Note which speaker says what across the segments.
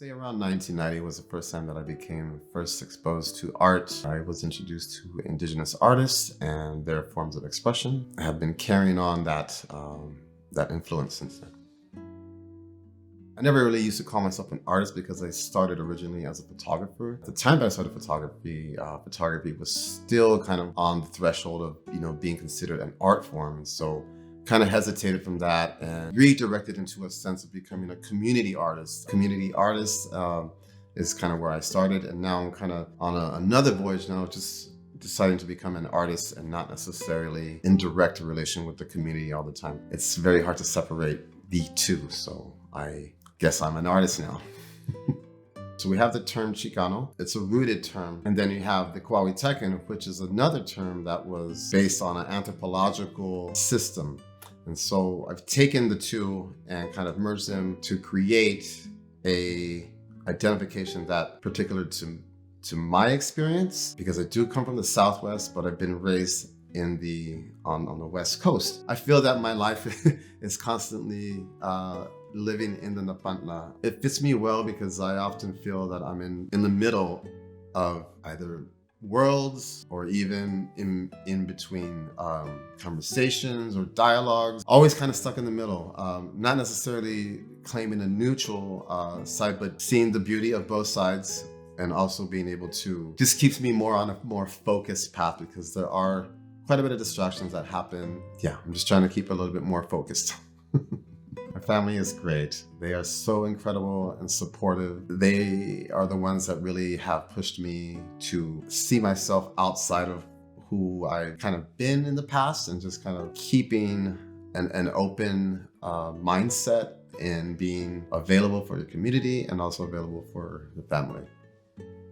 Speaker 1: Say around 1990 was the first time that I became first exposed to art. I was introduced to Indigenous artists and their forms of expression. I have been carrying on that influence since then. I never really used to call myself an artist because I started originally as a photographer. At the time that I started photography, photography was still kind of on the threshold of being considered an art form, and so kind of hesitated from that and redirected into a sense of becoming a community artist. Community artist is kind of where I started, and now I'm kind of on another voyage now, just deciding to become an artist and not necessarily in direct relation with the community all the time. It's very hard to separate the two, so I guess I'm an artist now. So we have the term Chicano, it's a rooted term, and then you have the Coahuitecan, which is another term that was based on an anthropological system. And so I've taken the two and kind of merged them to create a identification that particular to my experience, because I do come from the Southwest, but I've been raised on the West Coast. I feel that my life is constantly living in the Napantla. It fits me well because I often feel that I'm in the middle of either worlds or even in between conversations or dialogues, always kind of stuck in the middle, not necessarily claiming a neutral side, but seeing the beauty of both sides, and also being able to just keeps me more on a more focused path, because there are quite a bit of distractions that happen. Yeah, I'm just trying to keep a little bit more focused. My family is great. They are so incredible and supportive. They are the ones that really have pushed me to see myself outside of who I've kind of been in the past, and just kind of keeping an open mindset and being available for your community and also available for the family.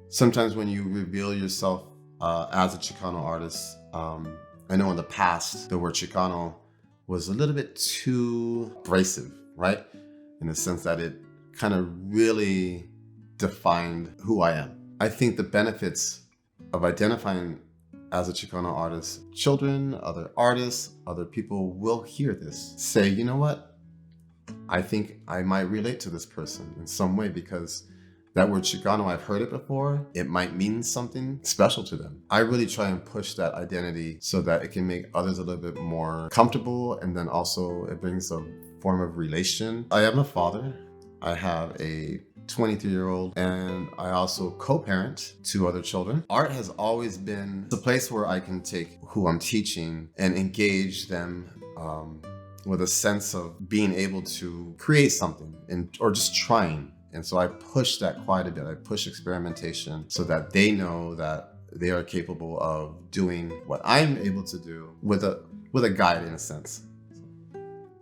Speaker 1: Sometimes when you reveal yourself as a Chicano artist, I know in the past the word Chicano was a little bit too abrasive, right? In the sense that it kind of really defined who I am. I think the benefits of identifying as a Chicano artist, children, other artists, other people will hear this, say, you know what? I think I might relate to this person in some way, because that word Chicano, I've heard it before. It might mean something special to them. I really try and push that identity so that it can make others a little bit more comfortable, and then also it brings a form of relation. I am a father. I have a 23-year-old, and I also co-parent 2 other children. Art has always been the place where I can take who I'm teaching and engage them with a sense of being able to create something or just trying. And so I push that quite a bit. I push experimentation so that they know that they are capable of doing what I'm able to do with a guide, in a sense.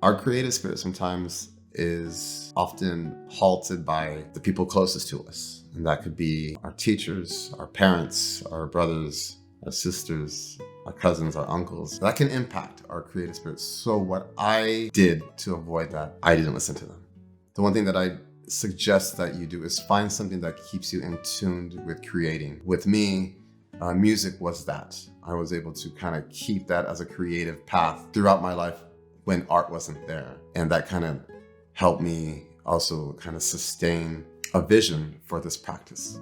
Speaker 1: Our creative spirit sometimes is often halted by the people closest to us. And that could be our teachers, our parents, our brothers, our sisters, our cousins, our uncles. That can impact our creative spirit. So what I did to avoid that, I didn't listen to them. The one thing that I suggest that you do is find something that keeps you in tune with creating. With me, music was that. I was able to kind of keep that as a creative path throughout my life when art wasn't there. And that kind of helped me also kind of sustain a vision for this practice.